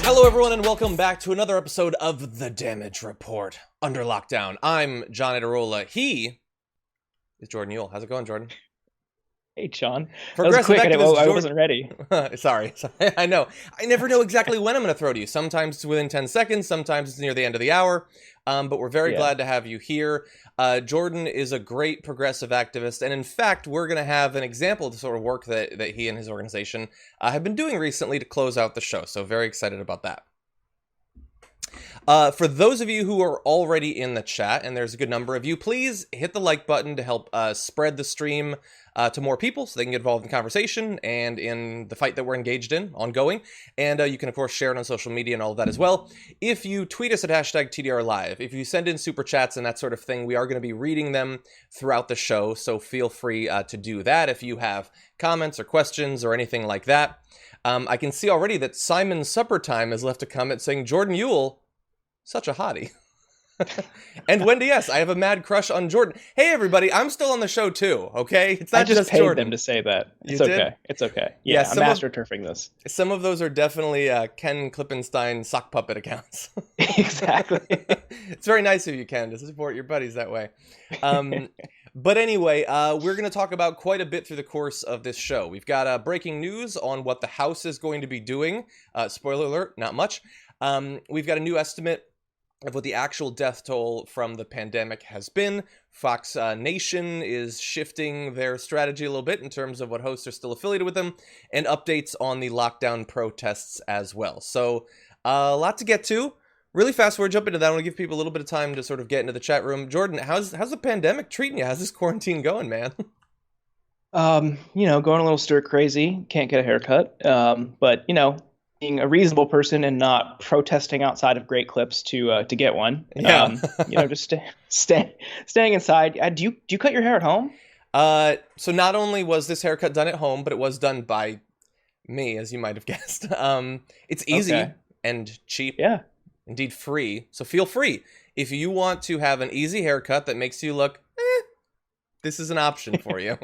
Hello everyone and welcome back to another episode of The Damage Report Under Lockdown. I'm John Ederola. He is Jordan Ewell. How's it going, Jordan? Hey, John. That was Progressive quick. activist I wasn't ready. Sorry. I know. I never know exactly when I'm going to throw to you. Sometimes it's within 10 seconds. Sometimes it's near the end of the hour. But we're very glad to have you here. Jordan is a great progressive activist. And in fact, we're going to have an example of the sort of work that he and his organization have been doing recently to close out the show. So very excited about that. For those of you who are already in the chat, and there's a good number of you, please hit the like button to help spread the stream to more people so they can get involved in the conversation and in the fight that we're engaged in, ongoing. And you can, of course, share it on social media and all of that as well. If you tweet us at hashtag TDRLive, if you send in super chats and that sort of thing, we are going to be reading them throughout the show, so feel free to do that if you have comments or questions or anything like that. I can see already that Simon Suppertime has left a comment saying, Jordan Ewell, such a hottie. And Wendy, yes, I have a mad crush on Jordan. Hey, everybody, I'm still on the show too, okay? It's not I just paid Jordan. them to say that. It's You okay. did? It's okay. Yeah, I'm master turfing this. Some of those are definitely Ken Klippenstein sock puppet accounts. Exactly. It's very nice of you, Ken, to support your buddies that way. But anyway, we're going to talk about quite a bit through the course of this show. We've got breaking news on what the House is going to be doing. Spoiler alert, not much. We've got a new estimate of what the actual death toll from the pandemic has been. Fox Nation is shifting their strategy a little bit in terms of what hosts are still affiliated with them, and updates on the lockdown protests as well. So a lot to get to. Really fast forward, jump into that. I want to give people a little bit of time to sort of get into the chat room. Jordan, how's the pandemic treating you? How's this quarantine going, man? Going a little stir crazy. Can't get a haircut. But being a reasonable person and not protesting outside of Great Clips to get one. Yeah. Just staying inside. Do you cut your hair at home? So not only was this haircut done at home, but it was done by me, as you might have guessed. It's easy and cheap. Yeah. Indeed free. So feel free. If you want to have an easy haircut that makes you look, this is an option for you.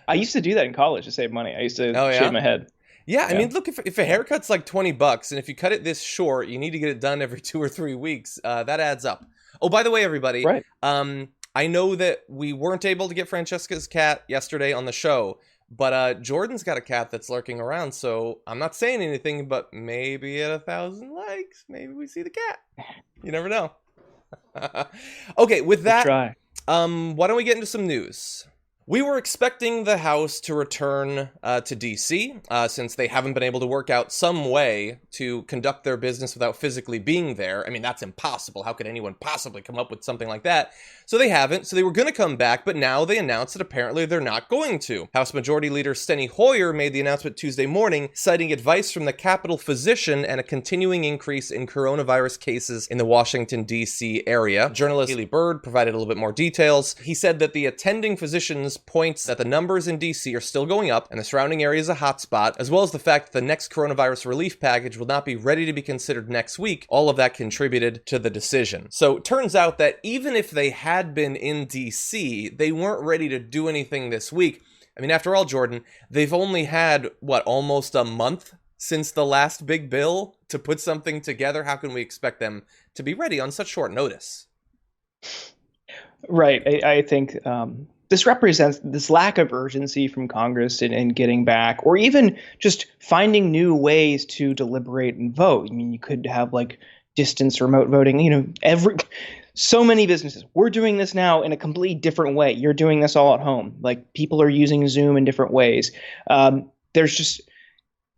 I used to do that in college to save money. I used to shave my head. Yeah, I mean, look, if a haircut's like $20, and if you cut it this short, you need to get it done every 2 or 3 weeks. That adds up. Oh, by the way, everybody, right. I know that we weren't able to get Francesca's cat yesterday on the show, but Jordan's got a cat that's lurking around, so I'm not saying anything, but maybe at 1,000 likes, maybe we see the cat. You never know. Okay, with that, why don't we get into some news? We were expecting the House to return to D.C. Since they haven't been able to work out some way to conduct their business without physically being there. I mean, that's impossible. How could anyone possibly come up with something like that? So they haven't. So they were going to come back, but now they announced that apparently they're not going to. House Majority Leader Steny Hoyer made the announcement Tuesday morning, citing advice from the Capitol physician and a continuing increase in coronavirus cases in the Washington, D.C. area. Journalist Haley Bird provided a little bit more details. He said that the attending physicians points that the numbers in D.C. are still going up and the surrounding area is a hotspot, as well as the fact that the next coronavirus relief package will not be ready to be considered next week. All of that contributed to the decision. So it turns out that even if they had been in D.C., they weren't ready to do anything this week. I mean, after all, Jordan, they've only had, almost a month since the last big bill to put something together. How can we expect them to be ready on such short notice? Right. I think this represents this lack of urgency from Congress in getting back, or even just finding new ways to deliberate and vote. I mean, you could have distance remote voting, so many businesses. We're doing this now in a completely different way. You're doing this all at home. People are using Zoom in different ways.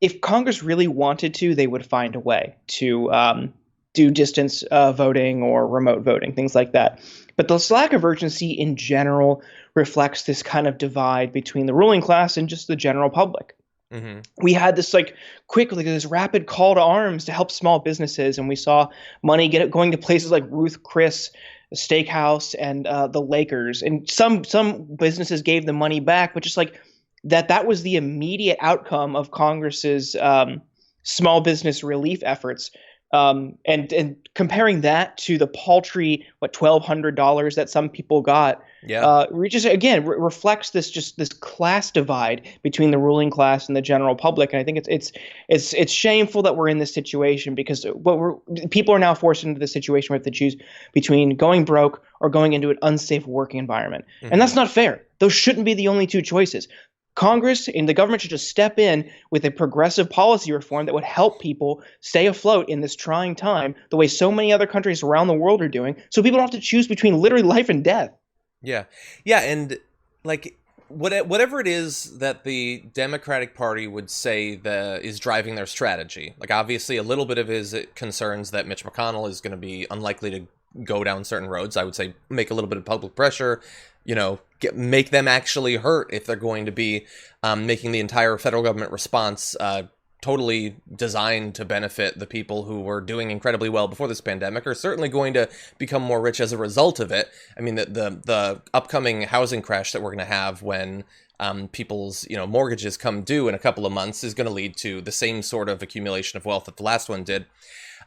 If Congress really wanted to, they would find a way to do distance voting or remote voting, things like that. But this lack of urgency in general reflects this kind of divide between the ruling class and just the general public. Mm-hmm. We had this this rapid call to arms to help small businesses, and we saw money going to places like Ruth Chris Steakhouse and the Lakers, and some businesses gave the money back, but just that was the immediate outcome of Congress's small business relief efforts. And comparing that to the paltry $1,200 that some people got, Yeah. we just again reflects this class divide between the ruling class and the general public. And I think it's shameful that we're in this situation, because people are now forced into the situation where they have to choose between going broke or going into an unsafe working environment, and that's not fair. Those shouldn't be the only two choices. Congress and the government should just step in with a progressive policy reform that would help people stay afloat in this trying time, the way so many other countries around the world are doing, so people don't have to choose between literally life and death. Yeah. Yeah. And like, whatever it is that the Democratic Party would say is driving their strategy, like obviously a little bit of his concerns that Mitch McConnell is going to be unlikely to go down certain roads. I would say make a little bit of public pressure, make them actually hurt if they're going to be making the entire federal government response totally designed to benefit the people who were doing incredibly well before this pandemic, are certainly going to become more rich as a result of it. I mean, the upcoming housing crash that we're going to have when people's mortgages come due in a couple of months is going to lead to the same sort of accumulation of wealth that the last one did.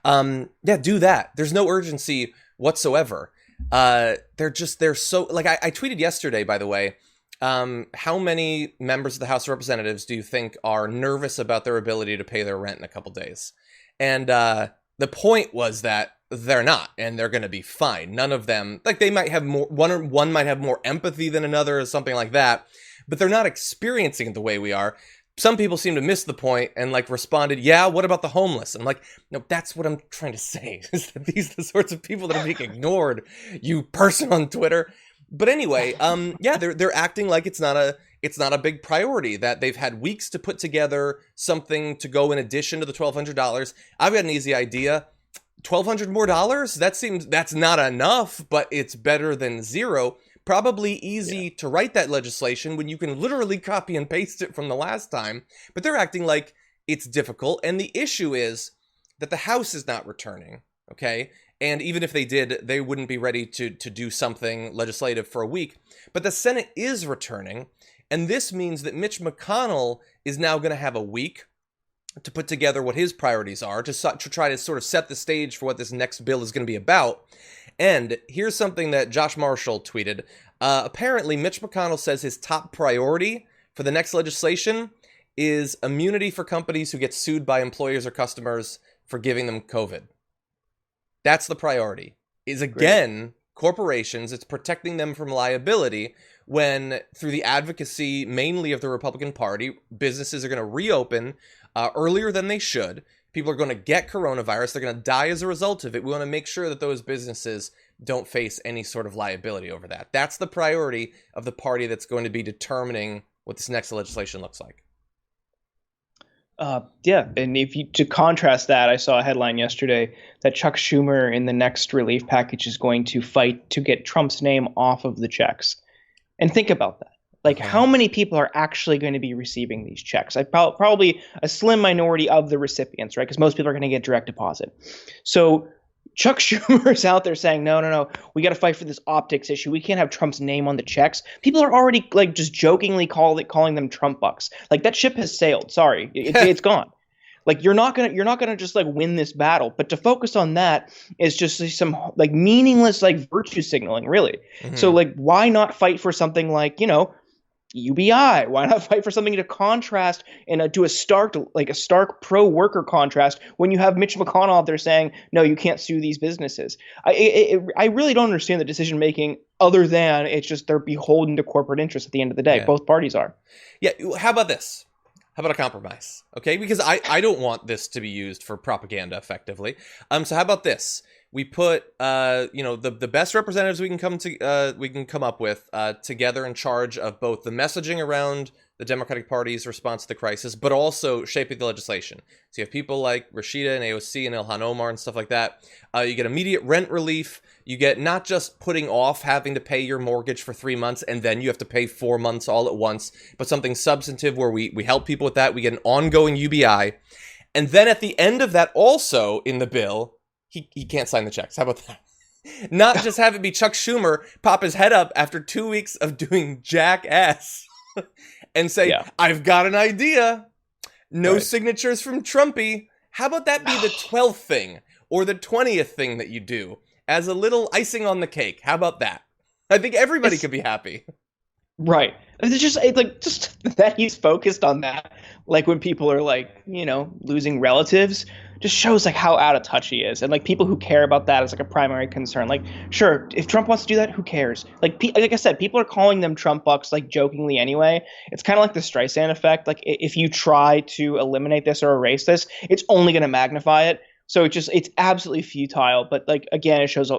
Do that. There's no urgency whatsoever. They're so, like, I tweeted yesterday, by the way, how many members of the House of Representatives do you think are nervous about their ability to pay their rent in a couple days? And the point was that they're not, and they're going to be fine. None of them, like, they might have more, one might have more empathy than another or something like that, but they're not experiencing it the way we are. Some people seem to miss the point and responded, yeah, what about the homeless? And I'm like, no, that's what I'm trying to say, is that these are the sorts of people that are being ignored, you person on Twitter. But anyway, they're acting like it's not a big priority, that they've had weeks to put together something to go in addition to the $1,200. I've got an easy idea. $1,200 more dollars? That's not enough, but it's better than zero. Probably easy to write that legislation when you can literally copy and paste it from the last time. But they're acting like it's difficult. And the issue is that the House is not returning, okay? And even if they did, they wouldn't be ready to do something legislative for a week. But the Senate is returning, and this means that Mitch McConnell is now going to have a week to put together what his priorities are, to try to sort of set the stage for what this next bill is going to be about. And here's something that Josh Marshall tweeted. Apparently, Mitch McConnell says his top priority for the next legislation is immunity for companies who get sued by employers or customers for giving them COVID. That's the priority. Is, again, corporations. It's protecting them from liability when, through the advocacy mainly of the Republican Party, businesses are going to reopen earlier than they should. People are going to get coronavirus. They're going to die as a result of it. We want to make sure that those businesses don't face any sort of liability over that. That's the priority of the party that's going to be determining what this next legislation looks like. And to contrast that, I saw a headline yesterday that Chuck Schumer in the next relief package is going to fight to get Trump's name off of the checks. And think about that. Like, how many people are actually going to be receiving these checks? Probably a slim minority of the recipients, right? Because most people are going to get direct deposit. So Chuck Schumer is out there saying, no, we got to fight for this optics issue. We can't have Trump's name on the checks. People are already just jokingly calling them Trump bucks. Like, that ship has sailed. Sorry, it's gone. Like, you're not gonna just win this battle. But to focus on that is just some meaningless virtue signaling, really. Mm-hmm. So why not fight for something like UBI? Why not fight for something to contrast and do a stark pro-worker contrast when you have Mitch McConnell out there saying, no, you can't sue these businesses? I really don't understand the decision making, other than it's just they're beholden to corporate interests at the end of the day. Yeah. Both parties are. Yeah. How about this? How about a compromise? Okay, because I don't want this to be used for propaganda effectively. So how about this? We put the best representatives we can come up with together in charge of both the messaging around the Democratic Party's response to the crisis, but also shaping the legislation. So you have people like Rashida and AOC and Ilhan Omar and stuff like that. You get immediate rent relief. You get not just putting off having to pay your mortgage for 3 months and then you have to pay 4 months all at once, but something substantive where we help people with that. We get an ongoing UBI. And then at the end of that, also in the bill, he can't sign the checks. How about that? Not just have it be Chuck Schumer pop his head up after 2 weeks of doing jackass and say, I've got an idea. No signatures from Trumpy. How about that be the 12th thing? or the 20th thing that you do as a little icing on the cake. How about that? I think everybody could be happy. Right. It's just that he's focused on that. Like when people are like, losing relatives, just shows like how out of touch he is. And like people who care about that is like a primary concern. Like, sure, if Trump wants to do that, who cares? Like I said, people are calling them Trump bucks like jokingly anyway. It's kind of like the Streisand effect. Like if you try to eliminate this or erase this, it's only going to magnify it. So it's absolutely futile. But like again, it shows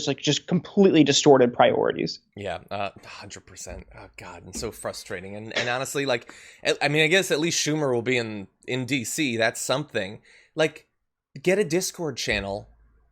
like just completely distorted priorities. Yeah, 100%. Oh God, and so frustrating. And honestly, like, I mean, I guess at least Schumer will be in DC. That's something. Like, get a Discord channel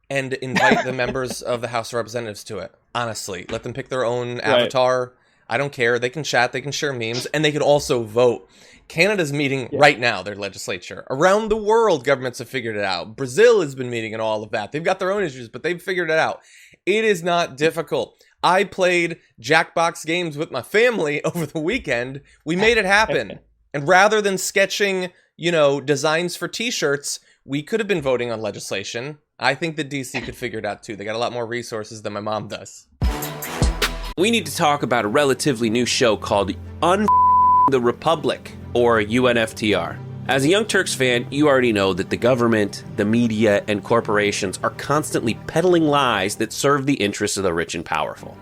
and invite the members of the House of Representatives to it. Honestly, let them pick their own avatar. I don't care. They can chat. They can share memes, and they can also vote. Canada's meeting right now, their legislature. Around the world, governments have figured it out. Brazil has been meeting and all of that. They've got their own issues, but they've figured it out. It is not difficult. I played Jackbox games with my family over the weekend. We made it happen. And rather than sketching, designs for t-shirts, we could have been voting on legislation. I think that DC could figure it out too. They got a lot more resources than my mom does. We need to talk about a relatively new show called the Republic, or UNFTR. As a Young Turks fan, you already know that the government, the media, and corporations are constantly peddling lies that serve the interests of the rich and powerful.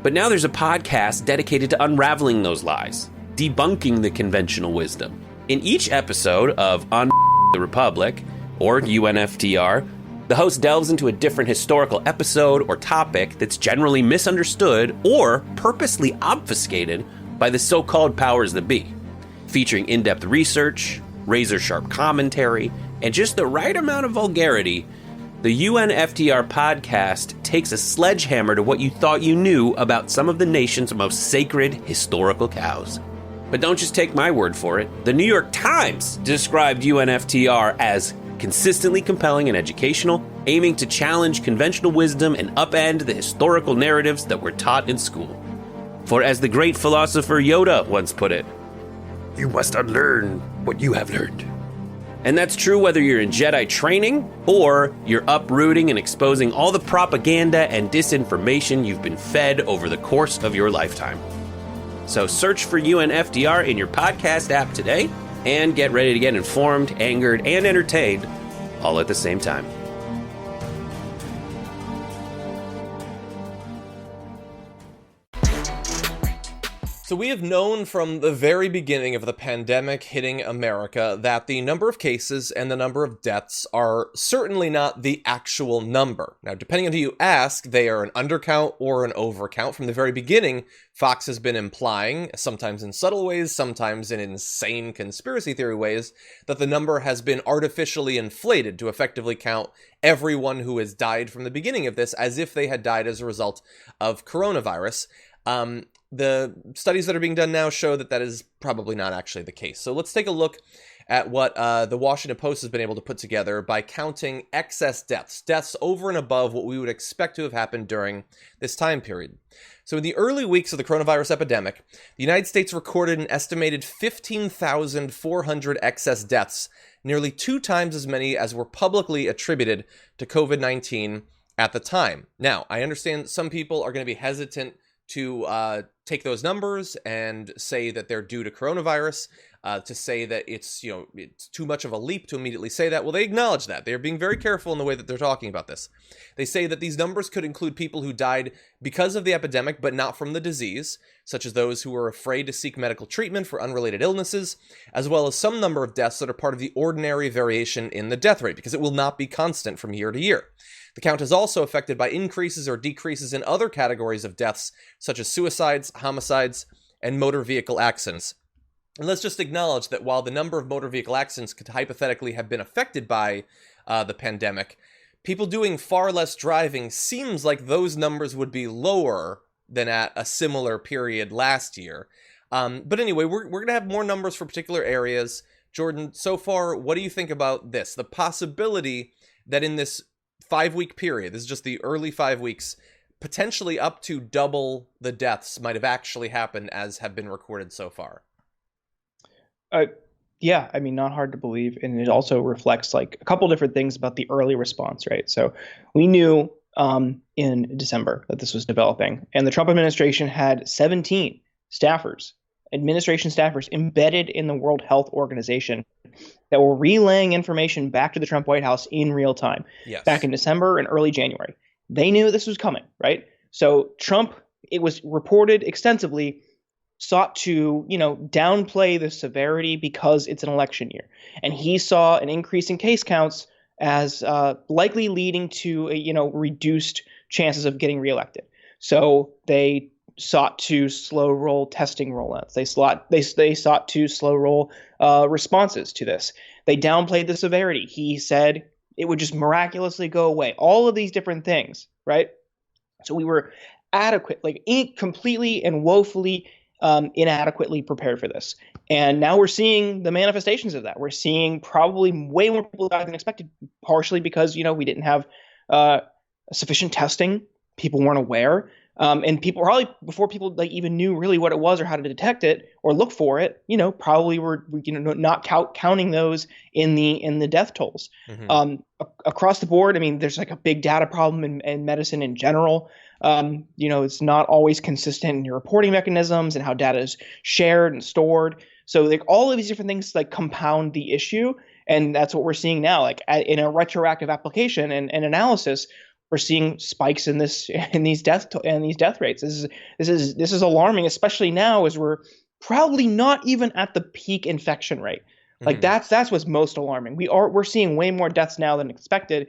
But now there's a podcast dedicated to unraveling those lies, debunking the conventional wisdom. In each episode of the Republic, or UNFTR, the host delves into a different historical episode or topic that's generally misunderstood or purposely obfuscated by the so-called powers that be. Featuring in-depth research, razor-sharp commentary, and just the right amount of vulgarity, the UNFTR podcast takes a sledgehammer to what you thought you knew about some of the nation's most sacred historical cows. But don't just take my word for it. The New York Times described UNFTR as consistently compelling and educational, aiming to challenge conventional wisdom and upend the historical narratives that were taught in school. For as the great philosopher Yoda once put it, you must unlearn what you have learned. And that's true whether you're in Jedi training or you're uprooting and exposing all the propaganda and disinformation you've been fed over the course of your lifetime. So search for UNFTR in your podcast app today and get ready to get informed, angered, and entertained all at the same time. So we have known from the very beginning of the pandemic hitting America that the number of cases and the number of deaths are certainly not the actual number. Now, depending on who you ask, they are an undercount or an overcount. From the very beginning, Fox has been implying, sometimes in subtle ways, sometimes in insane conspiracy theory ways, that the number has been artificially inflated to effectively count everyone who has died from the beginning of this as if they had died as a result of coronavirus. The studies that are being done now show that that is probably not actually the case. So let's take a look at what the Washington Post has been able to put together by counting excess deaths over and above what we would expect to have happened during this time period. So in the early weeks of the coronavirus epidemic, the United States recorded an estimated 15,400 excess deaths, nearly 2 times as many as were publicly attributed to COVID-19 at the time. Now, I understand some people are going to be hesitant to take those numbers and say that they're due to coronavirus, to say that it's too much of a leap to immediately say that. Well, they acknowledge that. They're being very careful in the way that they're talking about this. They say that these numbers could include people who died because of the epidemic, but not from the disease, such as those who were afraid to seek medical treatment for unrelated illnesses, as well as some number of deaths that are part of the ordinary variation in the death rate, because it will not be constant from year to year. The count is also affected by increases or decreases in other categories of deaths, such as suicides, homicides, and motor vehicle accidents. And let's just acknowledge that while the number of motor vehicle accidents could hypothetically have been affected by the pandemic, people doing far less driving seems like those numbers would be lower than at a similar period last year. But anyway, we're going to have more numbers for particular areas. Jordan, so far, what do you think about this? The possibility that in this 5-week period, this is just the early 5 weeks, potentially up to double the deaths might have actually happened as have been recorded so far. Yeah, I mean, not hard to believe, and it also reflects like a couple different things about the early response, right? So we knew in December that this was developing, and the Trump administration had 17 staffers, administration staffers embedded in the World Health Organization that were relaying information back to the Trump White House in real time, back Yes. in December and early January. They knew this was coming, right? So Trump, it was reported extensively, sought to, downplay the severity because it's an election year. And he saw an increase in case counts as likely leading to, reduced chances of getting reelected. So they sought to slow roll testing rollouts. They sought to slow roll responses to this. They downplayed the severity. He said it would just miraculously go away. All of these different things, right? So we were completely and woefully inadequately prepared for this. And now we're seeing the manifestations of that. We're seeing probably way more people die than expected, partially because, we didn't have sufficient testing. People weren't aware. And people probably, before people like even knew really what it was or how to detect it or look for it, probably were not counting those in the death tolls. Mm-hmm. Across the board, I mean, there's like a big data problem in medicine in general. It's not always consistent in your reporting mechanisms and how data is shared and stored. So like all of these different things like compound the issue, and that's what we're seeing now. Like in a retroactive application and analysis, we're seeing spikes in these death rates. This is alarming, especially now as we're probably not even at the peak infection rate. Like Mm-hmm. that's what's most alarming. We're seeing way more deaths now than expected,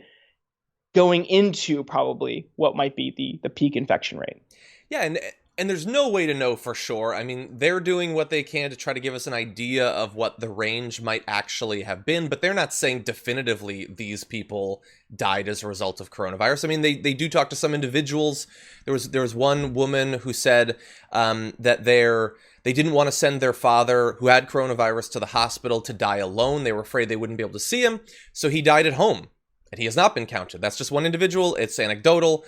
going into probably what might be the peak infection rate. Yeah, and there's no way to know for sure. I mean, they're doing what they can to try to give us an idea of what the range might actually have been, but they're not saying definitively these people died as a result of coronavirus. I mean, they do talk to some individuals. There was one woman who said that they didn't want to send their father, who had coronavirus, to the hospital to die alone. They were afraid they wouldn't be able to see him, so he died at home. And he has not been counted. That's just one individual. It's anecdotal,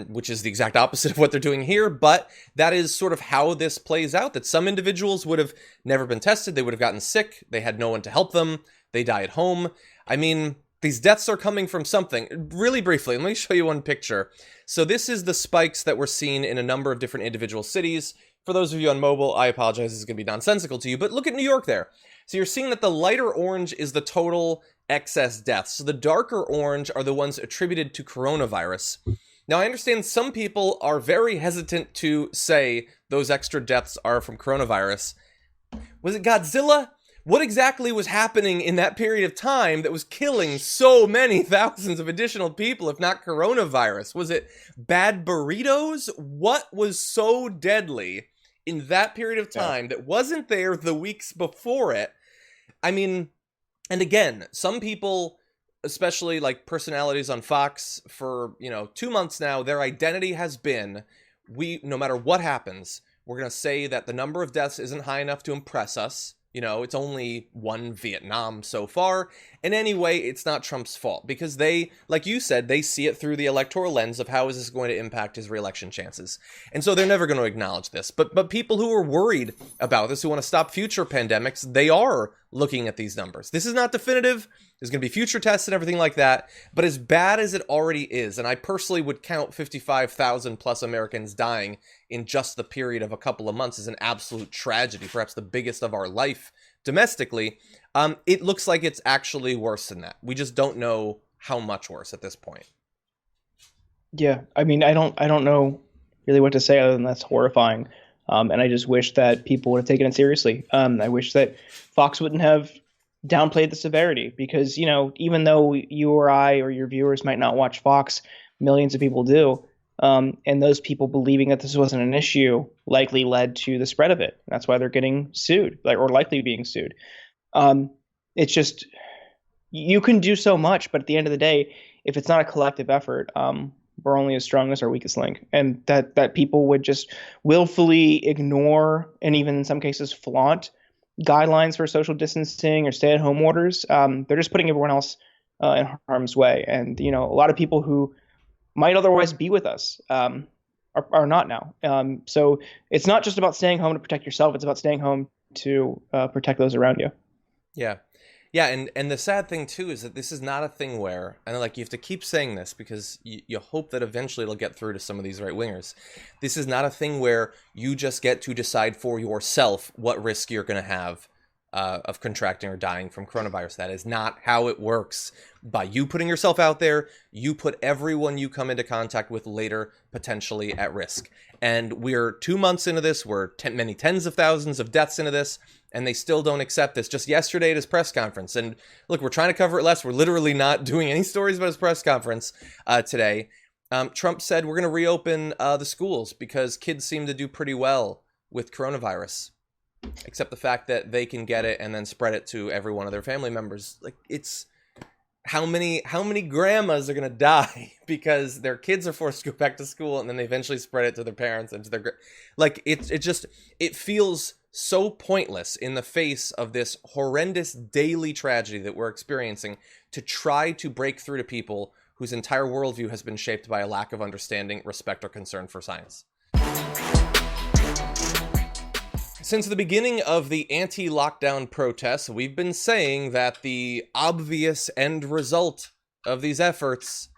which is the exact opposite of what they're doing here. But that is sort of how this plays out, that some individuals would have never been tested. They would have gotten sick. They had no one to help them. They die at home. I mean, these deaths are coming from something. Really briefly, let me show you one picture. So this is the spikes that we're seeing in a number of different individual cities. For those of you on mobile, I apologize. This is going to be nonsensical to you. But look at New York there. So you're seeing that the lighter orange is the total excess deaths. So the darker orange are the ones attributed to coronavirus. Now, I understand some people are very hesitant to say those extra deaths are from coronavirus. Was it Godzilla? What exactly was happening in that period of time that was killing so many thousands of additional people, if not coronavirus? Was it bad burritos? What was so deadly in that period of time that wasn't there the weeks before it? I mean, and again, some people, especially like personalities on Fox for, 2 months now, their identity has been, no matter what happens, we're going to say that the number of deaths isn't high enough to impress us. It's only one Vietnam so far. And anyway, it's not Trump's fault because they, like you said, they see it through the electoral lens of how is this going to impact his reelection chances. And so they're never going to acknowledge this. But people who are worried about this, who want to stop future pandemics, they are looking at these numbers. This is not definitive. There's going to be future tests and everything like that. But as bad as it already is, and I personally would count 55,000 plus Americans dying in just the period of a couple of months as an absolute tragedy, perhaps the biggest of our life domestically, it looks like it's actually worse than that. We just don't know how much worse at this point. Yeah, I mean, I don't know really what to say other than that's horrifying. And I just wish that people would have taken it seriously. I wish that Fox wouldn't have downplayed the severity because, even though you or I or your viewers might not watch Fox, millions of people do. And those people believing that this wasn't an issue likely led to the spread of it. That's why they're getting sued, or likely being sued. It's just, you can do so much, but at the end of the day, if it's not a collective effort, we're only as strong as our weakest link. And that people would just willfully ignore and even in some cases flaunt guidelines for social distancing or stay-at-home orders. They're just putting everyone else in harm's way. And, a lot of people who might otherwise be with us are not now. So it's not just about staying home to protect yourself. It's about staying home to protect those around you. Yeah. Yeah, and the sad thing too is that this is not a thing where, and like you have to keep saying this because you hope that eventually it'll get through to some of these right wingers. This is not a thing where you just get to decide for yourself what risk you're going to have of contracting or dying from coronavirus. That is not how it works. By you putting yourself out there, you put everyone you come into contact with later potentially at risk. And we're 2 months into this. We're many tens of thousands of deaths into this, and they still don't accept this. Just yesterday at his press conference, and look, we're trying to cover it less. We're literally not doing any stories about his press conference today. Trump said we're going to reopen the schools because kids seem to do pretty well with coronavirus, except the fact that they can get it and then spread it to every one of their family members. Like, it's how many grandmas are going to die because their kids are forced to go back to school and then they eventually spread it to their parents and to their like it feels so pointless in the face of this horrendous daily tragedy that we're experiencing to try to break through to people whose entire worldview has been shaped by a lack of understanding, respect, or concern for science. Since the beginning of the anti-lockdown protests, we've been saying that the obvious end result of these efforts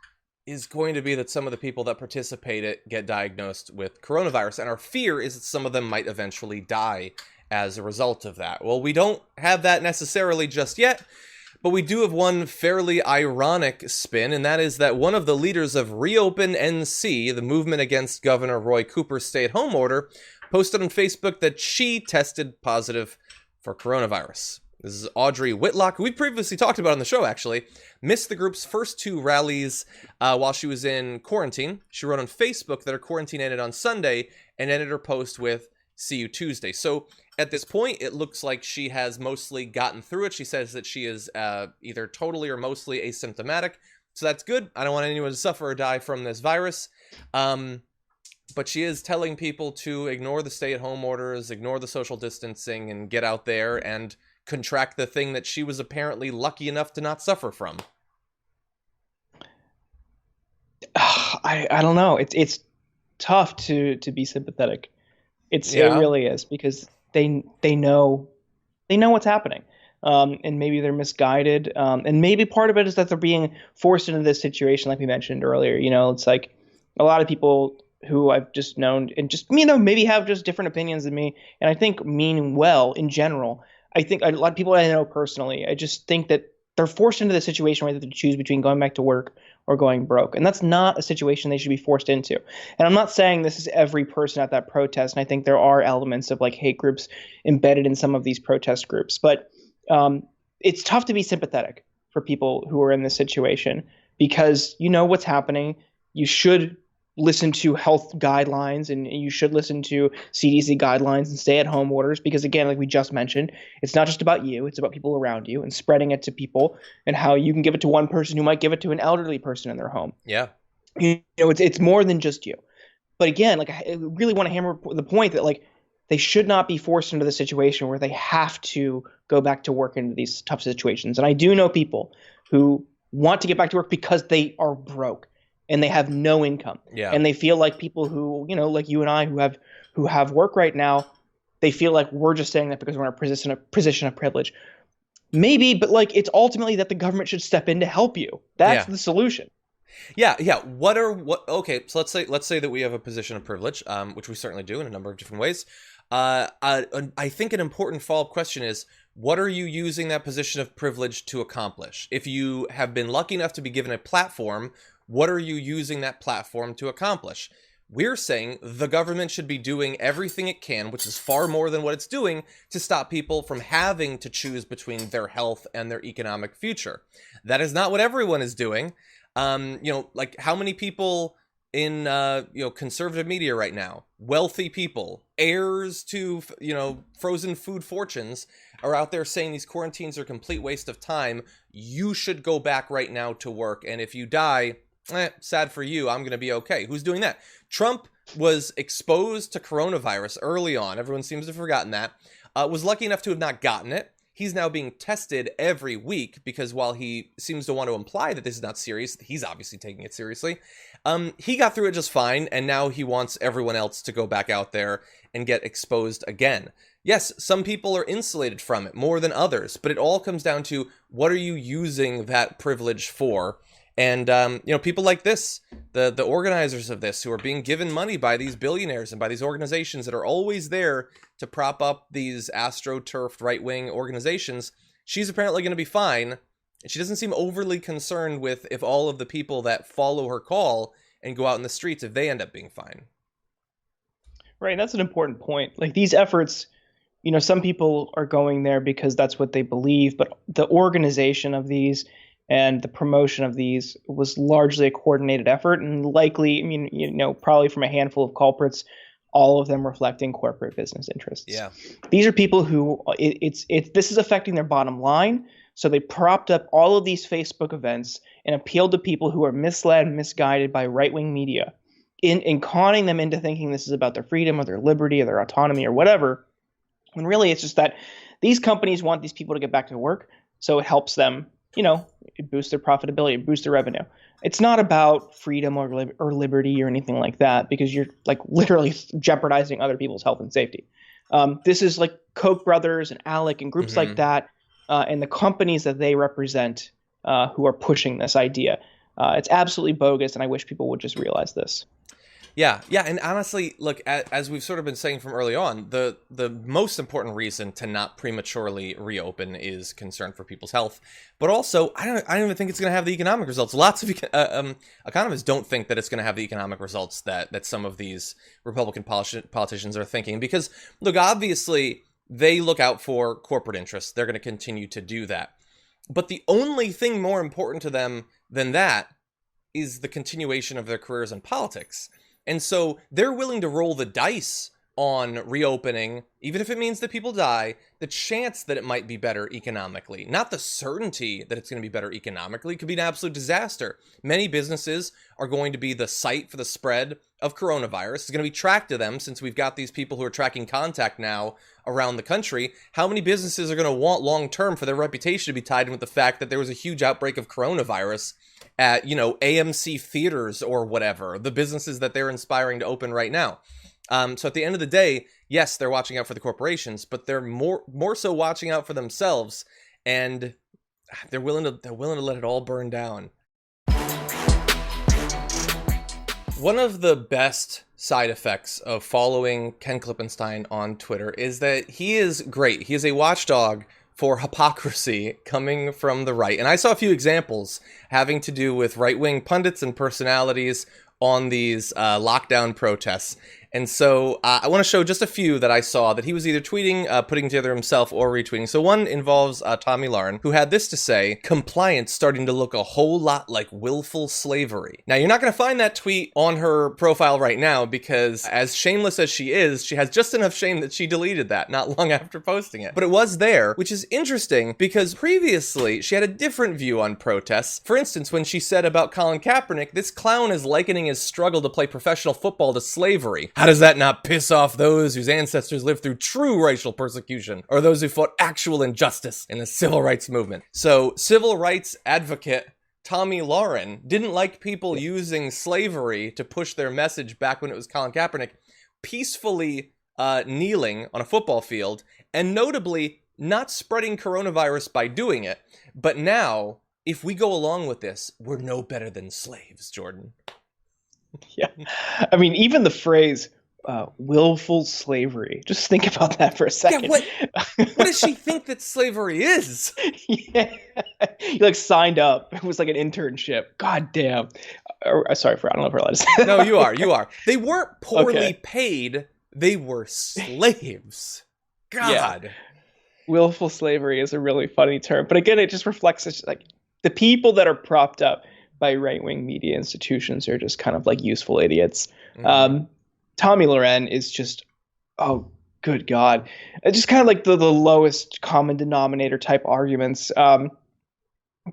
is going to be that some of the people that participate get diagnosed with coronavirus, and our fear is that some of them might eventually die as a result of that. Well, we don't have that necessarily just yet, but we do have one fairly ironic spin, and that is that one of the leaders of Reopen NC, the movement against Governor Roy Cooper's stay-at-home order, posted on Facebook that she tested positive for coronavirus. This is Audrey Whitlock, who we previously talked about on the show, actually, missed the group's first 2 rallies while she was in quarantine. She wrote on Facebook that her quarantine ended on Sunday and ended her post with, "See you Tuesday." So at this point, it looks like she has mostly gotten through it. She says that she is either totally or mostly asymptomatic. So that's good. I don't want anyone to suffer or die from this virus. But she is telling people to ignore the stay-at-home orders, ignore the social distancing, and get out there and contract the thing that she was apparently lucky enough to not suffer from. I don't know. It's tough to be sympathetic. It really is, because they know what's happening, and maybe they're misguided, and maybe part of it is that they're being forced into this situation, like we mentioned earlier. You know, it's like a lot of people who I've just known and just, maybe have just different opinions than me, and I think mean well in general. I think a lot of people I know personally, I just think that they're forced into the situation where they have to choose between going back to work or going broke. And that's not a situation they should be forced into. And I'm not saying this is every person at that protest. And I think there are elements of like hate groups embedded in some of these protest groups. But it's tough to be sympathetic for people who are in this situation, because you know what's happening. You should listen to health guidelines, and you should listen to CDC guidelines and stay-at-home orders, because again, like we just mentioned, it's not just about you, it's about people around you and spreading it to people, and how you can give it to one person who might give it to an elderly person in their home. Yeah. You know, it's more than just you. But again, like I really want to hammer the point that like they should not be forced into the situation where they have to go back to work into these tough situations. And I do know people who want to get back to work because they are broke and they have no income. Yeah. And they feel like people who, like you and I who have work right now, they feel like we're just saying that because we're in a position of privilege. Maybe, but like it's ultimately that the government should step in to help you. That's the solution. Yeah. Okay, so let's say that we have a position of privilege, which we certainly do in a number of different ways. I think an important follow-up question is, what are you using that position of privilege to accomplish? If you have been lucky enough to be given a platform, what are you using that platform to accomplish? We're saying the government should be doing everything it can, which is far more than what it's doing, to stop people from having to choose between their health and their economic future. That is not what everyone is doing. Like how many people in conservative media right now, wealthy people, heirs to frozen food fortunes, are out there saying these quarantines are a complete waste of time. You should go back right now to work, and if you die, sad for you, I'm going to be okay. Who's doing that? Trump was exposed to coronavirus early on. Everyone seems to have forgotten that. Was lucky enough to have not gotten it. He's now being tested every week because while he seems to want to imply that this is not serious, he's obviously taking it seriously. He got through it just fine, and now he wants everyone else to go back out there and get exposed again. Yes, some people are insulated from it more than others, but it all comes down to what are you using that privilege for? And, people like this, the organizers of this, who are being given money by these billionaires and by these organizations that are always there to prop up these astroturfed right-wing organizations, she's apparently going to be fine. She doesn't seem overly concerned with if all of the people that follow her call and go out in the streets, if they end up being fine. Right, that's an important point. Like these efforts, some people are going there because that's what they believe, but the organization of these and the promotion of these was largely a coordinated effort, and likely, probably from a handful of culprits, all of them reflecting corporate business interests. Yeah. These are people who this is affecting their bottom line, so they propped up all of these Facebook events and appealed to people who are misled and misguided by right-wing media in conning them into thinking this is about their freedom or their liberty or their autonomy or whatever, when really it's just that these companies want these people to get back to work, so it helps them, it boosts their profitability, it boosts their revenue. It's not about freedom or liberty or anything like that, because you're like literally jeopardizing other people's health and safety. This is like Koch brothers and ALEC and groups like that, and the companies that they represent who are pushing this idea. It's absolutely bogus, and I wish people would just realize this. Yeah, and honestly, look, as we've sort of been saying from early on, the most important reason to not prematurely reopen is concern for people's health. But also, I don't even think it's going to have the economic results. Lots of economists don't think that it's going to have the economic results that some of these Republican politicians are thinking. Because, look, obviously, they look out for corporate interests. They're going to continue to do that. But the only thing more important to them than that is the continuation of their careers in politics. And so they're willing to roll the dice on reopening, even if it means that people die, the chance that it might be better economically, not the certainty that it's going to be better economically, could be an absolute disaster. Many businesses are going to be the site for the spread of coronavirus. It's going to be tracked to them, since we've got these people who are tracking contact now around the country. How many businesses are going to want long-term for their reputation to be tied in with the fact that there was a huge outbreak of coronavirus at, AMC theaters or whatever, the businesses that they're inspiring to open right now? So at the end of the day, yes, they're watching out for the corporations, but they're more so watching out for themselves, and they're willing to let it all burn down. One of the best side effects of following Ken Klippenstein on Twitter is that he is great. He is a watchdog for hypocrisy coming from the right. And I saw a few examples having to do with right-wing pundits and personalities on these lockdown protests. And so I want to show just a few that I saw that he was either tweeting, putting together himself, or retweeting. So one involves Tomi Lahren, who had this to say: compliance starting to look a whole lot like willful slavery. Now, you're not going to find that tweet on her profile right now, because as shameless as she is, she has just enough shame that she deleted that not long after posting it. But it was there, which is interesting, because previously she had a different view on protests. For instance, when she said about Colin Kaepernick, this clown is likening his struggle to play professional football to slavery. How does that not piss off those whose ancestors lived through true racial persecution, or those who fought actual injustice in the civil rights movement? So, civil rights advocate Tomi Lahren didn't like people using slavery to push their message back when it was Colin Kaepernick peacefully kneeling on a football field, and notably not spreading coronavirus by doing it. But now, if we go along with this, we're no better than slaves, Jordan. Yeah. I mean, even the phrase willful slavery, just think about that for a second. Yeah, what does she think that slavery is? Yeah. You like signed up. It was like an internship. God damn. Sorry, I don't know if we're allowed to say that. No, you are. They weren't poorly paid. They were slaves. God. Yeah. Willful slavery is a really funny term. But again, it just reflects it's like the people that are propped up by right-wing media institutions are just kind of like useful idiots. Mm-hmm. Tomi Lahren is just, oh, good God. It's just kind of like the lowest common denominator type arguments,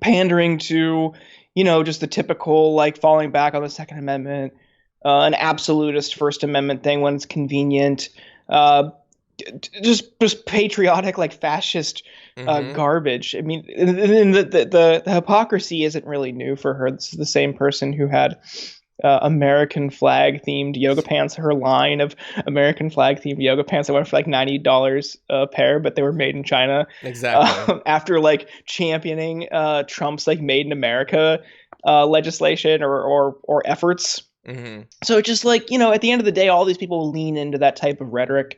pandering to, just the typical, like, falling back on the Second Amendment, an absolutist First Amendment thing when it's convenient, just patriotic, like fascist garbage. I mean, the hypocrisy isn't really new for her. This is the same person who had American flag themed yoga pants. Her line of American flag themed yoga pants that went for like $90 a pair, but they were made in China. Exactly. After like championing Trump's like Made in America legislation or efforts. Mm-hmm. So it's just like, at the end of the day, all these people lean into that type of rhetoric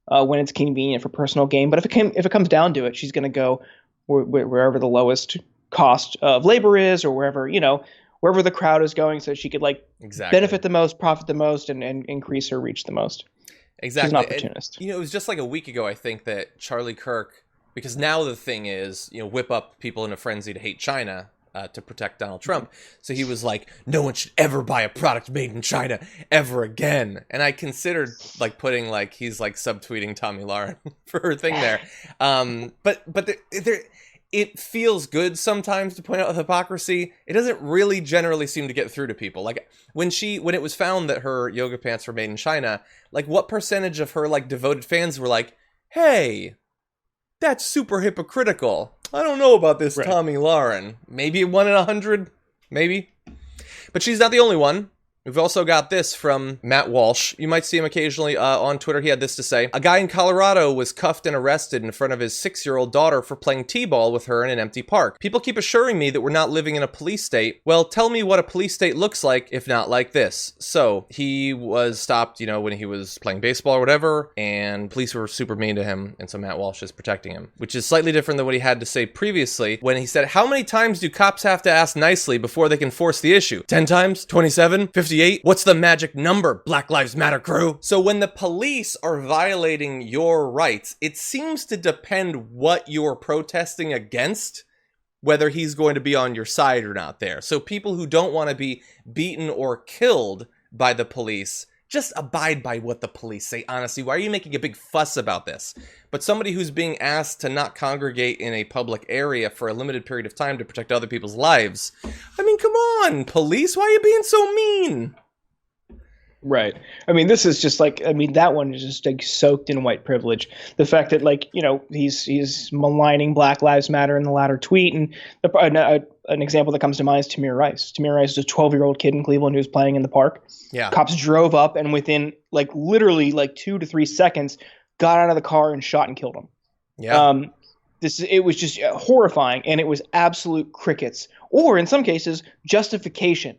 when it's convenient for personal gain. But if it comes down to it, she's going to go wherever the lowest cost of labor is, or wherever the crowd is going, so she could like benefit the most, profit the most, and increase her reach the most. Exactly. She's an opportunist. And, it was just like a week ago, I think, that Charlie Kirk, because now the thing is, whip up people in a frenzy to hate China to protect Donald Trump. So he was like, no one should ever buy a product made in China ever again. And I considered like putting like, he's like subtweeting Tomi Lahren for her thing there. But it feels good sometimes to point out hypocrisy. It doesn't really generally seem to get through to people. Like when it was found that her yoga pants were made in China, like what percentage of her like devoted fans were like, hey, that's super hypocritical. I don't know about this right. Tomi Lahren. Maybe 1 in 100, maybe. But she's not the only one. We've also got this from Matt Walsh. You might see him occasionally on Twitter. He had this to say. A guy in Colorado was cuffed and arrested in front of his 6-year-old daughter for playing t-ball with her in an empty park. People keep assuring me that we're not living in a police state. Well, tell me what a police state looks like, if not like this. So, he was stopped, when he was playing baseball or whatever, and police were super mean to him, and so Matt Walsh is protecting him, which is slightly different than what he had to say previously when he said, how many times do cops have to ask nicely before they can force the issue? 10 times? 27? 58? What's the magic number, Black Lives Matter crew? So when the police are violating your rights, it seems to depend what you're protesting against, whether he's going to be on your side or not there. So people who don't want to be beaten or killed by the police, just abide by what the police say. Honestly, why are you making a big fuss about this? But somebody who's being asked to not congregate in a public area for a limited period of time to protect other people's lives. I mean, come on, police, why are you being so mean? Right. I mean, this is just like, that one is just like soaked in white privilege. The fact that he's maligning Black Lives Matter in the latter tweet. And an example that comes to mind is Tamir Rice. Tamir Rice is a 12-year-old kid in Cleveland who was playing in the park. Yeah. Cops drove up and within literally 2 to 3 seconds got out of the car and shot and killed him. Yeah. It was just horrifying, and it was absolute crickets, or in some cases justification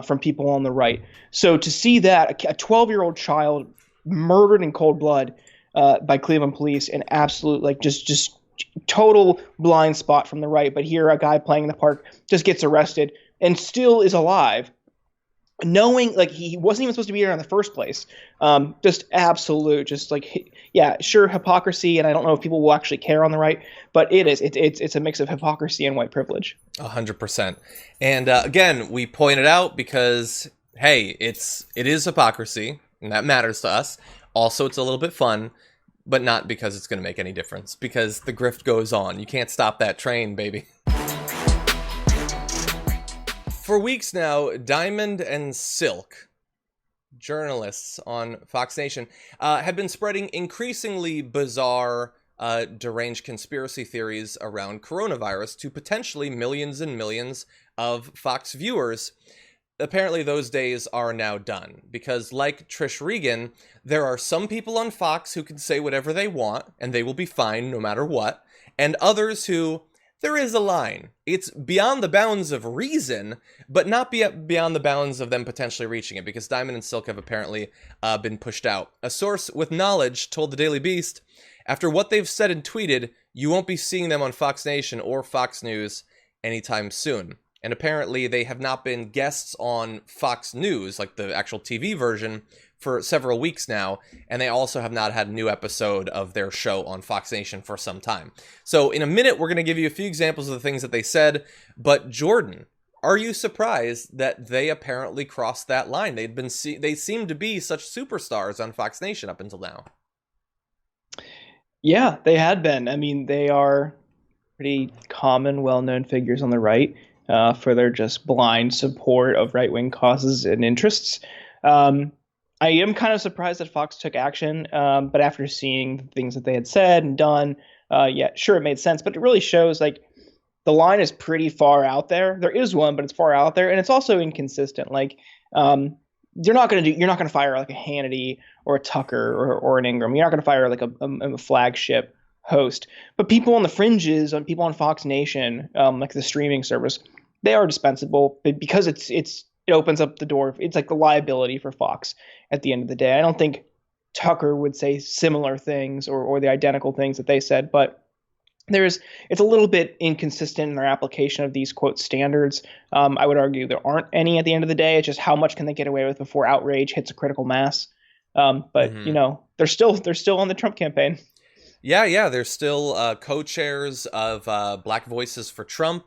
from people on the right. So to see that a 12-year-old child murdered in cold blood by Cleveland police, an absolute just total blind spot from the right. But here a guy playing in the park just gets arrested and still is alive, knowing he wasn't even supposed to be there in the first place. Just absolute, sure, hypocrisy, and I don't know if people will actually care on the right, but it's a mix of hypocrisy and white privilege. 100%. And again, we point it out because hey, it is hypocrisy, and that matters to us. Also, it's a little bit fun, but not because it's going to make any difference, because the grift goes on. You can't stop that train, baby. For weeks now, Diamond and Silk, journalists on Fox Nation, have been spreading increasingly bizarre, deranged conspiracy theories around coronavirus to potentially millions and millions of Fox viewers. Apparently those days are now done, because like Trish Regan, there are some people on Fox who can say whatever they want, and they will be fine no matter what, and others who... there is a line. It's beyond the bounds of reason, but not beyond the bounds of them potentially reaching it, because Diamond and Silk have apparently been pushed out. A source with knowledge told the Daily Beast, after what they've said and tweeted, you won't be seeing them on Fox Nation or Fox News anytime soon. And apparently they have not been guests on Fox News, like the actual TV version, for several weeks now, and they also have not had a new episode of their show on Fox Nation for some time. So in a minute, we're going to give you a few examples of the things that they said, but Jordan, are you surprised that they apparently crossed that line? They seem to be such superstars on Fox Nation up until now. Yeah, they had been. I mean, they are pretty common, well-known figures on the right for their just blind support of right-wing causes and interests. I am kind of surprised that Fox took action, but after seeing the things that they had said and done, yeah, sure, it made sense. But it really shows the line is pretty far out there. There is one, but it's far out there, and it's also inconsistent. You're not going to fire like a Hannity or a Tucker or an Ingram. You're not going to fire like a flagship host. But people on the fringes, people on Fox Nation, like the streaming service, they are dispensable because it opens up the door. It's like the liability for Fox at the end of the day. I don't think Tucker would say similar things or the identical things that they said, but it's a little bit inconsistent in their application of these quote standards. I would argue there aren't any at the end of the day. It's just how much can they get away with before outrage hits a critical mass. But they're still on the Trump campaign. Yeah, they're still co-chairs of Black Voices for Trump.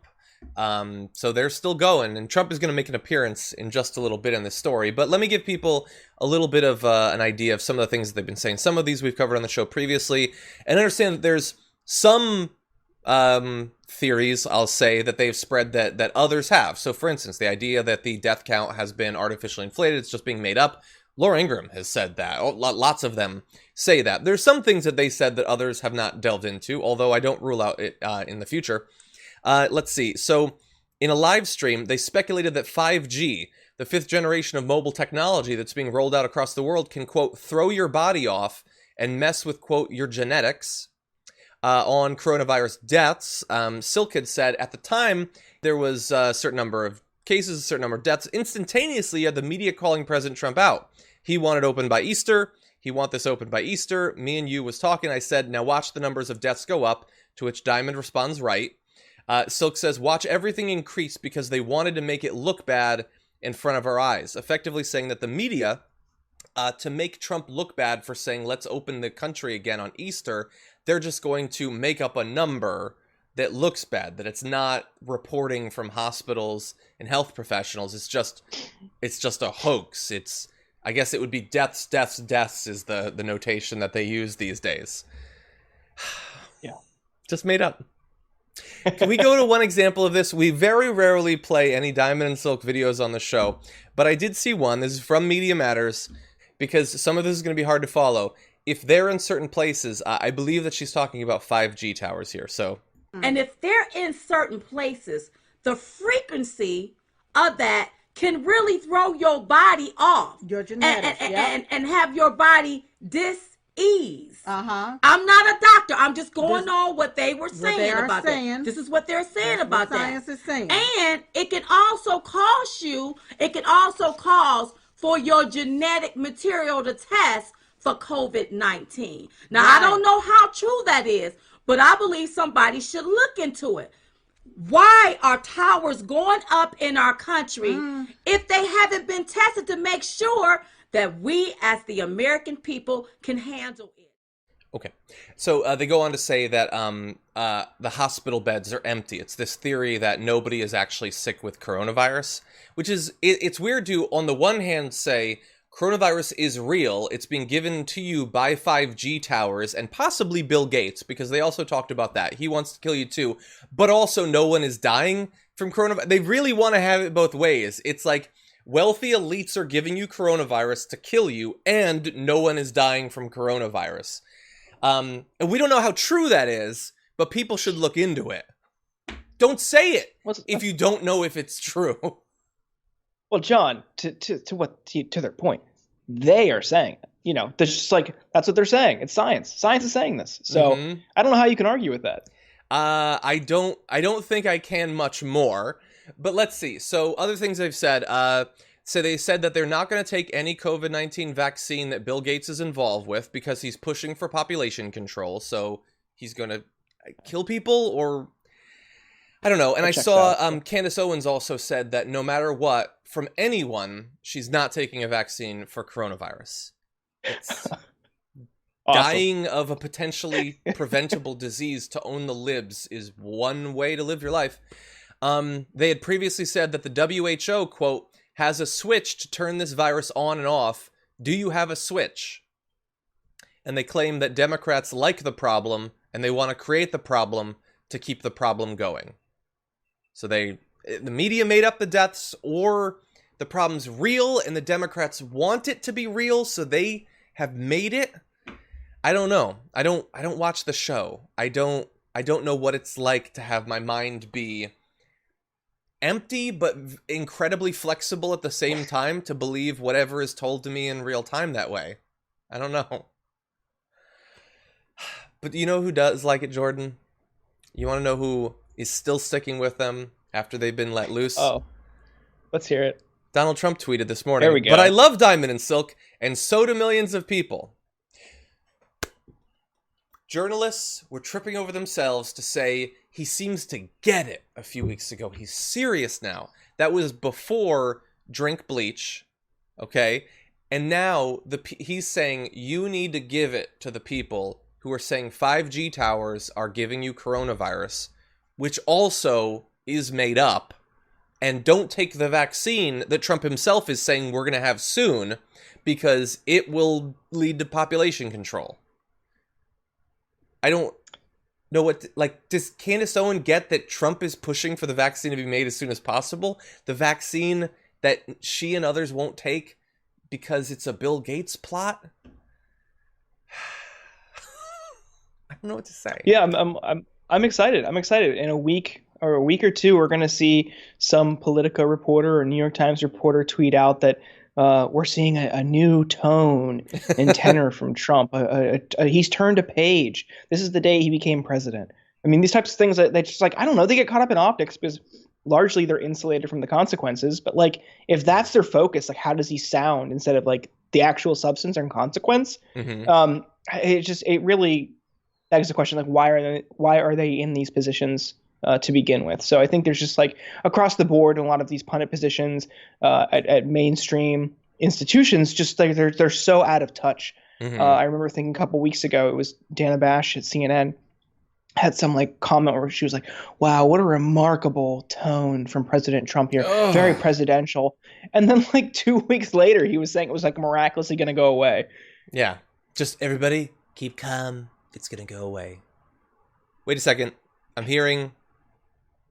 So they're still going, and Trump is going to make an appearance in just a little bit in this story. But let me give people a little bit of an idea of some of the things that they've been saying. Some of these we've covered on the show previously, and understand that there's some theories, I'll say, that they've spread that others have. So, for instance, the idea that the death count has been artificially inflated, it's just being made up. Laura Ingraham has said that. Lots of them say that. There's some things that they said that others have not delved into, although I don't rule out it in the future. Let's see. So, in a live stream, they speculated that 5G, the fifth generation of mobile technology that's being rolled out across the world, can, quote, throw your body off and mess with, quote, your genetics. On coronavirus deaths, Silk had said at the time there was a certain number of cases, a certain number of deaths. Instantaneously, you had the media calling President Trump out. He wanted open by Easter. He want this open by Easter. Me and you was talking. I said, now watch the numbers of deaths go up, to which Diamond responds right. Silk says, watch everything increase because they wanted to make it look bad in front of our eyes, effectively saying that the media, to make Trump look bad for saying, let's open the country again on Easter, they're just going to make up a number that looks bad, that it's not reporting from hospitals and health professionals. It's just a hoax. I guess it would be deaths is the notation that they use these days. Yeah. Just made up. Can we go to one example of this? We very rarely play any Diamond and Silk videos on the show, but I did see one. This is from Media Matters, because some of this is going to be hard to follow. If they're in certain places, I believe that she's talking about 5G towers here. So, and if they're in certain places, the frequency of that can really throw your body off, your genetics, and have your body dis-ease. I'm not a doctor. I'm just going on what they were saying about that. This is what they're saying about that. Science is saying. And it can also cause for your genetic material to test for COVID-19. Now, I don't know how true that is, but I believe somebody should look into it. Why are towers going up in our country if they haven't been tested to make sure that we as the American people can handle it? Okay. So they go on to say that the hospital beds are empty. It's this theory that nobody is actually sick with coronavirus, which is, it's weird to, on the one hand, say coronavirus is real. It's being given to you by 5G towers and possibly Bill Gates, because they also talked about that. He wants to kill you too, but also no one is dying from coronavirus. They really want to have it both ways. It's like wealthy elites are giving you coronavirus to kill you, and no one is dying from coronavirus. And we don't know how true that is, but people should look into it. Don't say it if you don't know if it's true. Well, John, to their point, they are saying it. They're just like, that's what they're saying. It's science. Science is saying this. So I don't know how you can argue with that. I don't think I can much more. But let's see. So other things they've said. So they said that they're not going to take any COVID-19 vaccine that Bill Gates is involved with because he's pushing for population control. So he's going to kill people, or I don't know. And I saw Candace Owens also said that no matter what, from anyone, she's not taking a vaccine for coronavirus. It's awesome. Dying of a potentially preventable disease to own the libs is one way to live your life. They had previously said that the WHO, quote, has a switch to turn this virus on and off. Do you have a switch? And they claim that Democrats like the problem and they want to create the problem to keep the problem going. So the media made up the deaths, or the problem's real and the Democrats want it to be real, so they have made it. I don't know. I don't watch the show. I don't know what it's like to have my mind be empty but incredibly flexible at the same time to believe whatever is told to me in real time that way. I don't know. But you know who does like it, Jordan? You want to know who is still sticking with them after they've been let loose? Oh, let's hear it. Donald Trump tweeted this morning. There we go. But I love Diamond and Silk, and so do millions of people. Journalists were tripping over themselves to say he seems to get it a few weeks ago. He's serious now. That was before drink bleach, okay? And now he's saying you need to give it to the people who are saying 5G towers are giving you coronavirus, which also is made up, and don't take the vaccine that Trump himself is saying we're going to have soon because it will lead to population control. I don't know what, does Candace Owen get that Trump is pushing for the vaccine to be made as soon as possible? The vaccine that she and others won't take because it's a Bill Gates plot? I don't know what to say. Yeah, I'm excited. I'm excited. In a week or two, we're going to see some Politico reporter or New York Times reporter tweet out that we're seeing a new tone and tenor from Trump. He's turned a page. This is the day he became president. I mean, these types of things that just I don't know, they get caught up in optics because largely they're insulated from the consequences. But if that's their focus, how does he sound instead of the actual substance and consequence? Mm-hmm. It really begs the question, why are they in these positions to begin with? So I think there's just across the board, a lot of these pundit positions at mainstream institutions, just they're so out of touch. Mm-hmm. I remember thinking a couple weeks ago, it was Dana Bash at CNN had some comment where she was like, wow, what a remarkable tone from President Trump here. Ugh. Very presidential. And then 2 weeks later, he was saying it was miraculously going to go away. Yeah. Just everybody keep calm. It's going to go away. Wait a second. I'm hearing...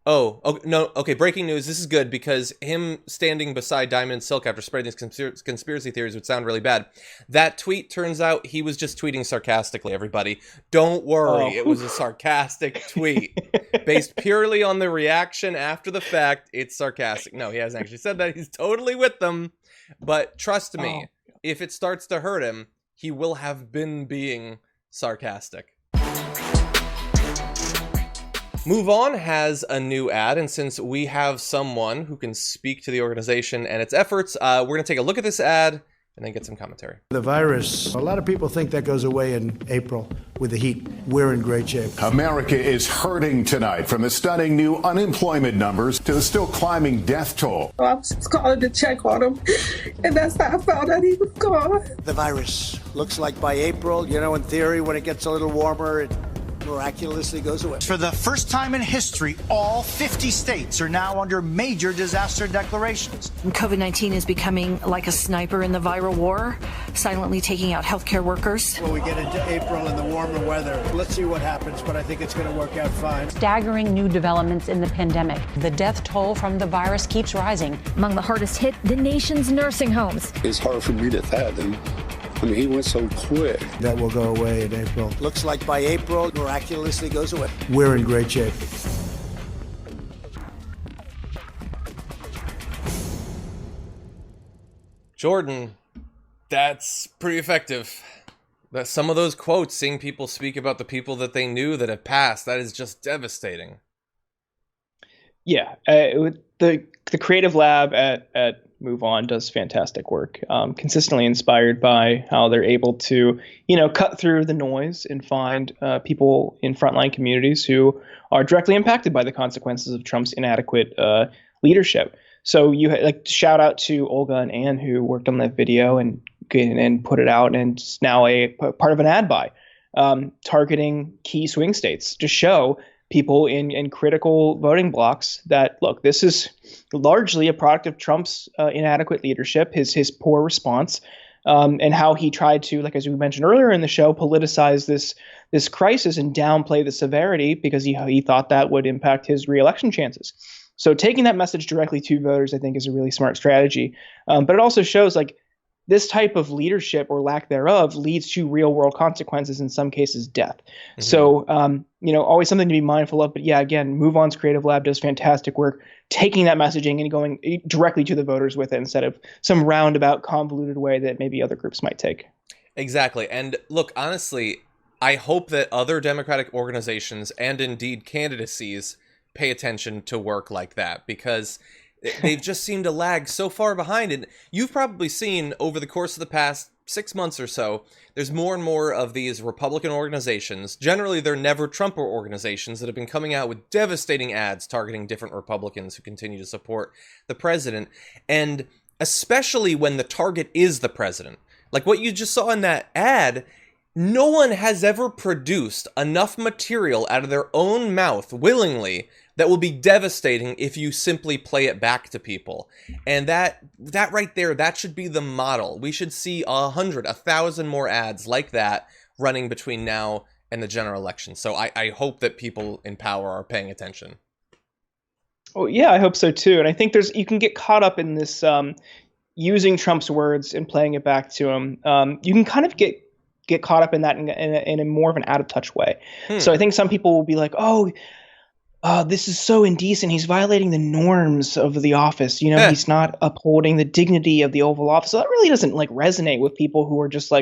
Oh, no. Okay, breaking news. This is good because him standing beside Diamond and Silk after spreading these conspiracy theories would sound really bad. That tweet, turns out he was just tweeting sarcastically, everybody. Don't worry. It was a sarcastic tweet. Based purely on the reaction after the fact, it's sarcastic. No, he hasn't actually said that. He's totally with them. But trust me, if it starts to hurt him, he will have been being sarcastic. Move On has a new ad, and since we have someone who can speak to the organization and its efforts, we're going to take a look at this ad and then get some commentary. The virus, a lot of people think that goes away in April with the heat. We're in great shape. America is hurting tonight, from the stunning new unemployment numbers to the still climbing death toll. I was just calling to check on him, and that's how I found out he was gone. The virus looks like by April, in theory, when it gets a little warmer, it miraculously goes away. For the first time in history, all 50 states are now under major disaster declarations. COVID-19 is becoming like a sniper in the viral war, silently taking out healthcare workers. When we get into April and the warmer weather, let's see what happens, but I think it's going to work out fine. Staggering new developments in the pandemic. The death toll from the virus keeps rising. Among the hardest hit, the nation's nursing homes. It's hard for me to fathom. He went so quick. That will go away in April. Looks like by April, miraculously goes away. We're in great shape. Jordan, that's pretty effective. That some of those quotes, seeing people speak about the people that they knew that have passed, that is just devastating. Yeah, the creative lab at Move On does fantastic work, consistently inspired by how they're able to, cut through the noise and find people in frontline communities who are directly impacted by the consequences of Trump's inadequate leadership. So shout out to Olga and Ann who worked on that video and put it out, and it's now a part of an ad buy targeting key swing states to show people in critical voting blocks that, look, this is largely a product of Trump's inadequate leadership, his poor response, and how he tried to, as we mentioned earlier in the show, politicize this crisis and downplay the severity because he thought that would impact his reelection chances. So taking that message directly to voters, I think, is a really smart strategy. But it also shows this type of leadership or lack thereof leads to real world consequences, in some cases death. So, always something to be mindful of. But yeah, again, MoveOn's Creative Lab does fantastic work taking that messaging and going directly to the voters with it instead of some roundabout, convoluted way that maybe other groups might take. Exactly. And look, honestly, I hope that other Democratic organizations and indeed candidacies pay attention to work like that, because they've just seemed to lag so far behind. And you've probably seen over the course of the past 6 months or so, there's more and more of these Republican organizations. Generally, they're never Trumper organizations that have been coming out with devastating ads targeting different Republicans who continue to support the president. And especially when the target is the president. Like what you just saw in that ad, no one has ever produced enough material out of their own mouth willingly that will be devastating if you simply play it back to people. And that right there, that should be the model. We should see 100, 1,000 more ads like that running between now and the general election. So I hope that people in power are paying attention. Oh yeah, I hope so too. And I think you can get caught up in this using Trump's words and playing it back to him. You can kind of get caught up in that in a more of an out of touch way. So I think some people will be like, this is so indecent. He's violating the norms of the office. He's not upholding the dignity of the Oval Office. So that really doesn't resonate with people who are just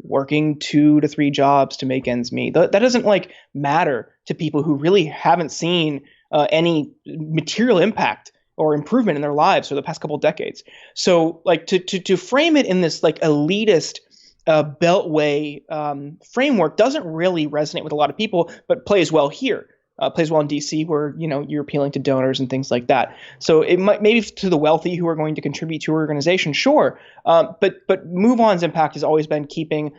working 2 to 3 jobs to make ends meet. That doesn't matter to people who really haven't seen any material impact or improvement in their lives for the past couple of decades. So to frame it in this elitist beltway framework doesn't really resonate with a lot of people, but plays well here. Plays well in DC, where you're appealing to donors and things like that. So it might maybe to the wealthy who are going to contribute to your organization, sure. But MoveOn's impact has always been keeping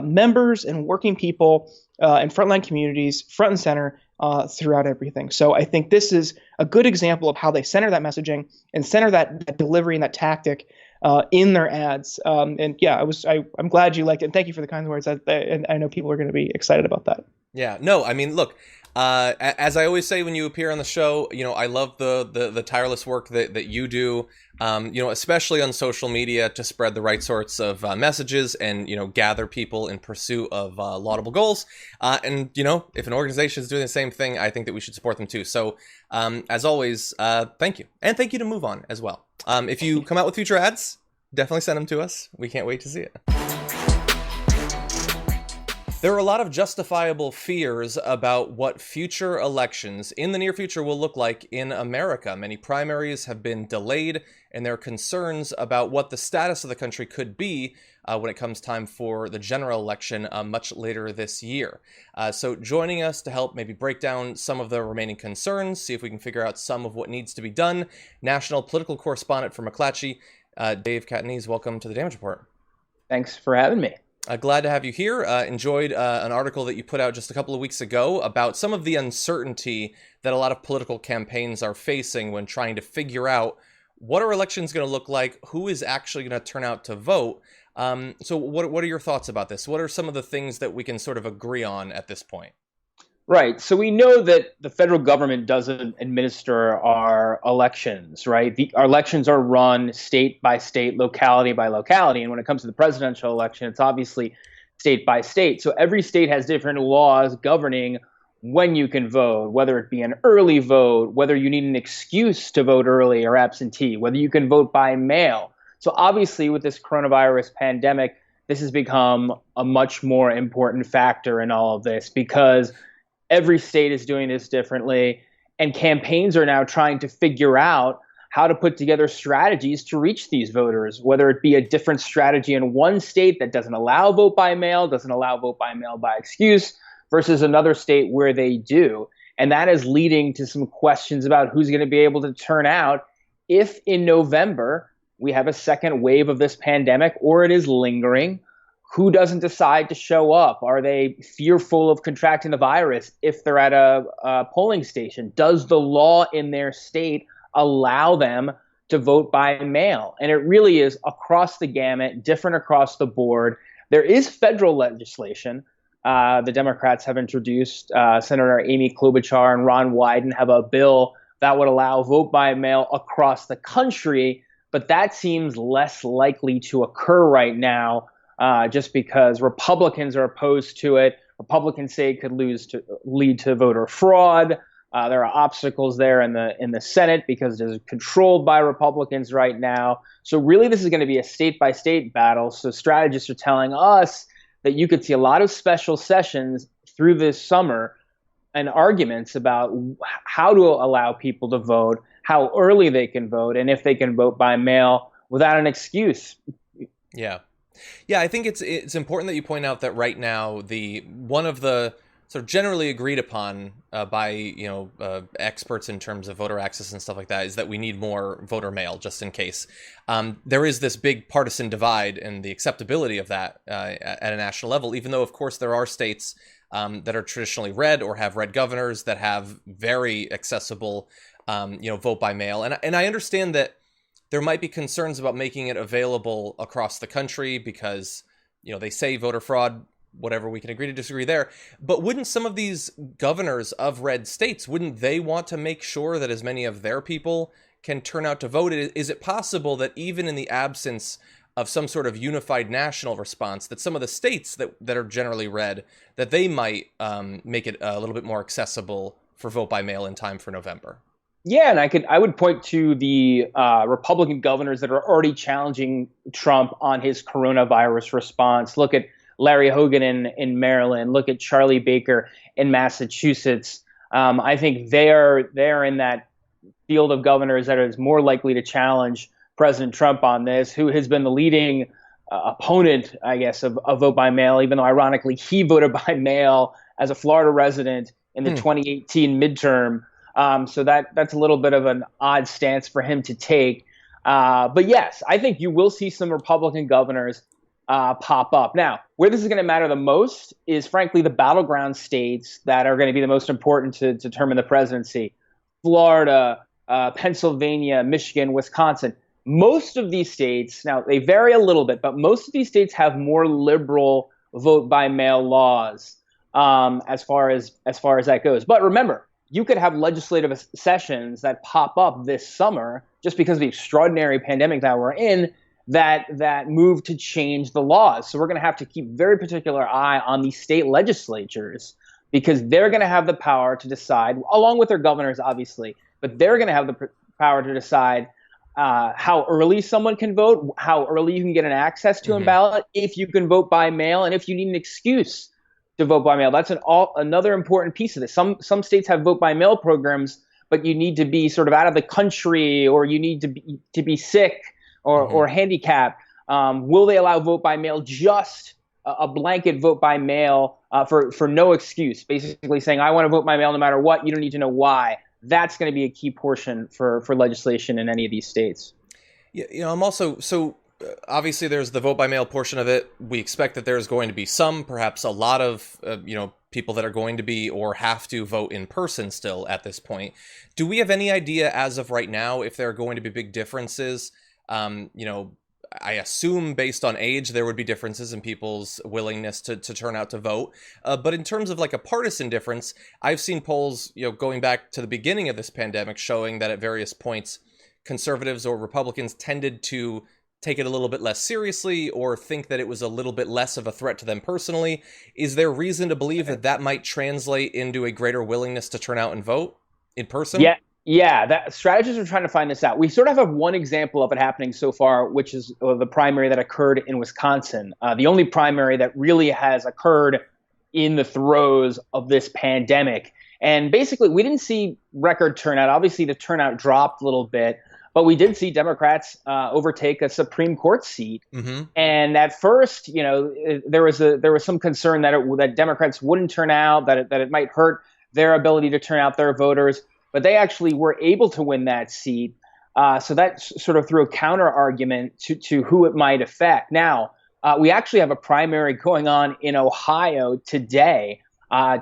members and working people and frontline communities front and center throughout everything. So I think this is a good example of how they center that messaging and center that delivery and that tactic in their ads. And yeah, I'm glad you liked it, and thank you for the kind words. And I know people are going to be excited about that. Yeah, no, I mean, look. As I always say when you appear on the show, I love the tireless work that you do, especially on social media to spread the right sorts of messages and, gather people in pursuit of laudable goals. And, if an organization is doing the same thing, I think that we should support them too. So, as always, thank you. And thank you to MoveOn as well. If you come out with future ads, definitely send them to us. We can't wait to see it. There are a lot of justifiable fears about what future elections in the near future will look like in America. Many primaries have been delayed, and there are concerns about what the status of the country could be when it comes time for the general election much later this year. So joining us to help maybe break down some of the remaining concerns, see if we can figure out some of what needs to be done, national political correspondent for McClatchy, Dave Catanese. Welcome to the Damage Report. Thanks for having me. Glad to have you here. Enjoyed an article that you put out just a couple of weeks ago about some of the uncertainty that a lot of political campaigns are facing when trying to figure out what our election's going to look like, who is actually going to turn out to vote. So what are your thoughts about this? What are some of the things that we can sort of agree on at this point? Right. So we know that the federal government doesn't administer our elections, right? Our elections are run state by state, locality by locality. And when it comes to the presidential election, it's obviously state by state. So every state has different laws governing when you can vote, whether it be an early vote, whether you need an excuse to vote early or absentee, whether you can vote by mail. So obviously with this coronavirus pandemic, this has become a much more important factor in all of this, because every state is doing this differently, and campaigns are now trying to figure out how to put together strategies to reach these voters, whether it be a different strategy in one state that doesn't allow vote by mail, doesn't allow vote by mail by excuse, versus another state where they do. And that is leading to some questions about who's going to be able to turn out if in November we have a second wave of this pandemic or it is lingering. Who doesn't decide to show up? Are they fearful of contracting the virus if they're at a polling station? Does the law in their state allow them to vote by mail? And it really is across the gamut, different across the board. There is federal legislation. The Democrats have introduced, Senator Amy Klobuchar and Ron Wyden have a bill that would allow vote by mail across the country. but that seems less likely to occur right now, just because Republicans are opposed to it. Republicans say it could lead to voter fraud. There are obstacles there in the Senate because it is controlled by Republicans right now. So really, this is going to be a state-by-state battle. So strategists are telling us that you could see a lot of special sessions through this summer and arguments about how to allow people to vote, how early they can vote, and if they can vote by mail without an excuse. Yeah. Yeah, I think it's important that you point out that right now one of the sort of generally agreed upon by experts in terms of voter access and stuff like that is that we need more voter mail just in case. There is this big partisan divide in the acceptability of that at a national level, even though, of course, there are states that are traditionally red or have red governors that have very accessible, vote by mail. And I understand that there might be concerns about making it available across the country because, they say voter fraud, whatever, we can agree to disagree there. But wouldn't some of these governors of red states, wouldn't they want to make sure that as many of their people can turn out to vote? Is it possible that even in the absence of some sort of unified national response, that some of the states that are generally red, that they might make it a little bit more accessible for vote by mail in time for November? Yeah, and I would point to the Republican governors that are already challenging Trump on his coronavirus response. Look at Larry Hogan in Maryland. Look at Charlie Baker in Massachusetts. I think they are in that field of governors that is more likely to challenge President Trump on this, who has been the leading opponent, I guess, of vote by mail, even though ironically he voted by mail as a Florida resident in the 2018 midterm. So that's a little bit of an odd stance for him to take. But yes, I think you will see some Republican governors pop up. Now, where this is going to matter the most is, frankly, the battleground states that are going to be the most important to determine the presidency. Florida, Pennsylvania, Michigan, Wisconsin. Most of these states, now they vary a little bit, but most of these states have more liberal vote by mail laws as far as that goes. But remember, you could have legislative sessions that pop up this summer just because of the extraordinary pandemic that we're in that move to change the laws. So we're going to have to keep very particular eye on the state legislatures because they're going to have the power to decide, along with their governors, obviously, but they're going to have the power to decide how early someone can vote, how early you can get an access to a ballot, if you can vote by mail, and if you need an excuse to vote by mail. That's another important piece of this. Some states have vote by mail programs, but you need to be sort of out of the country, or you need to be sick or handicapped. Will they allow vote by mail, just a blanket vote by mail for no excuse, basically saying, I want to vote by mail no matter what, you don't need to know why? That's going to be a key portion for legislation in any of these states. Yeah, I'm also obviously there's the vote by mail portion of it. We expect that there's going to be some, perhaps a lot of, people that are going to be or have to vote in person still at this point. Do we have any idea as of right now if there are going to be big differences? I assume based on age, there would be differences in people's willingness to turn out to vote. But in terms of like a partisan difference, I've seen polls, going back to the beginning of this pandemic showing that at various points, conservatives or Republicans tended to take it a little bit less seriously or think that it was a little bit less of a threat to them personally. Is there reason to believe that might translate into a greater willingness to turn out and vote in person? Yeah, that strategists are trying to find this out. We sort of have one example of it happening so far, which is the primary that occurred in Wisconsin. The only primary that really has occurred in the throes of this pandemic. And basically, we didn't see record turnout. Obviously, the turnout dropped a little bit. But we did see Democrats overtake a Supreme Court seat, and at first, there was some concern that Democrats wouldn't turn out, that it might hurt their ability to turn out their voters. But they actually were able to win that seat, so that sort of threw a counter argument to who it might affect. Now, we actually have a primary going on in Ohio today,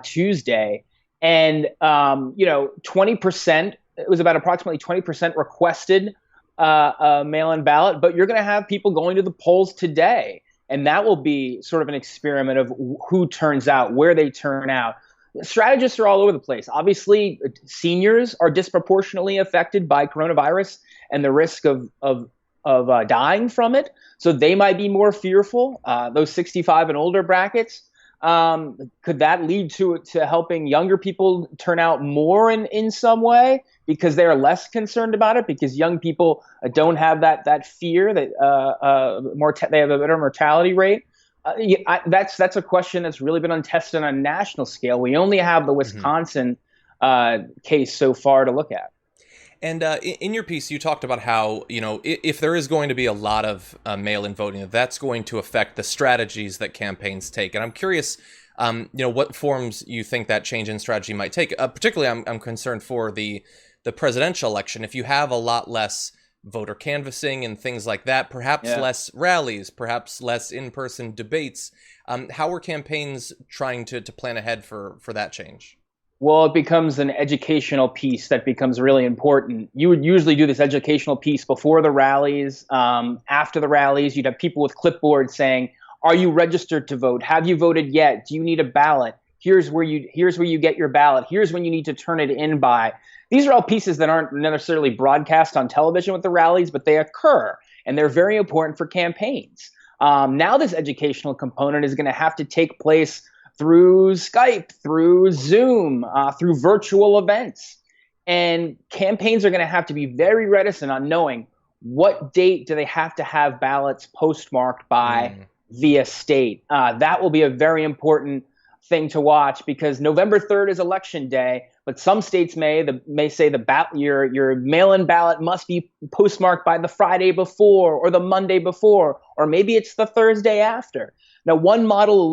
Tuesday, and 20%. It was about approximately 20% requested a mail-in ballot, but you're going to have people going to the polls today. And that will be sort of an experiment of who turns out, where they turn out. Strategists are all over the place. Obviously, seniors are disproportionately affected by coronavirus and the risk of dying from it. So they might be more fearful. Those 65 and older brackets. Could that lead to helping younger people turn out more in some way because they are less concerned about it, because young people don't have that fear that they have a better mortality rate? That's a question that's really been untested on a national scale. We only have the Wisconsin case so far to look at. And in your piece, you talked about how, if there is going to be a lot of mail-in voting, that's going to affect the strategies that campaigns take. And I'm curious, what forms you think that change in strategy might take. Particularly, I'm concerned for the presidential election. If you have a lot less voter canvassing and things like that, perhaps less rallies, perhaps less in-person debates, how are campaigns trying to plan ahead for that change? Well, it becomes an educational piece that becomes really important. You would usually do this educational piece before the rallies. After the rallies, you'd have people with clipboards saying, "Are you registered to vote? Have you voted yet? Do you need a ballot? Here's where you get your ballot. Here's when you need to turn it in by." These are all pieces that aren't necessarily broadcast on television with the rallies, but they occur, and they're very important for campaigns. Now this educational component is going to have to take place through Skype, through Zoom, through virtual events. And campaigns are going to have to be very reticent on knowing what date do they have to have ballots postmarked by via state. That will be a very important thing to watch, because November 3rd is election day, but some states may say your mail-in ballot must be postmarked by the Friday before or the Monday before, or maybe it's the Thursday after. Now, one model to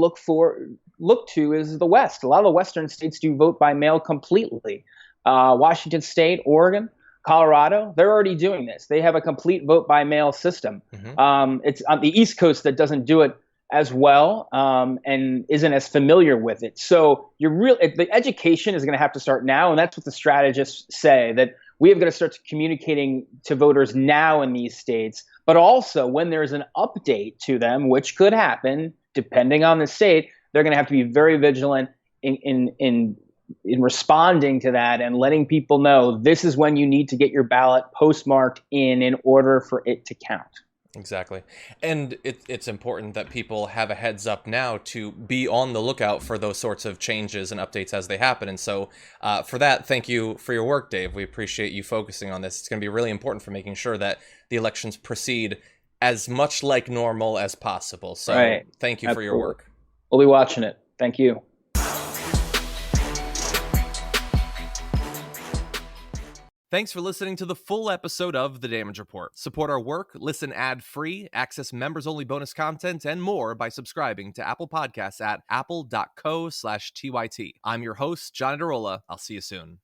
look to is the West. A lot of the Western states do vote by mail completely. Washington State, Oregon, Colorado, they're already doing this. They have a complete vote by mail system. It's on the East Coast that doesn't do it as well and isn't as familiar with it. So the education is going to have to start now, and that's what the strategists say, that we have got to start communicating to voters now in these states, but also when there's an update to them, which could happen depending on the state, they're going to have to be very vigilant in responding to that and letting people know this is when you need to get your ballot postmarked in order for it to count. Exactly. And it's important that people have a heads up now to be on the lookout for those sorts of changes and updates as they happen. And so for that, thank you for your work, Dave. We appreciate you focusing on this. It's going to be really important for making sure that the elections proceed as much like normal as possible. So Thank you for your work. We'll be watching it. Thank you. Thanks for listening to the full episode of The Damage Report. Support our work, listen ad-free, access members-only bonus content, and more by subscribing to Apple Podcasts at apple.co/TYT. I'm your host, John Adarola. I'll see you soon.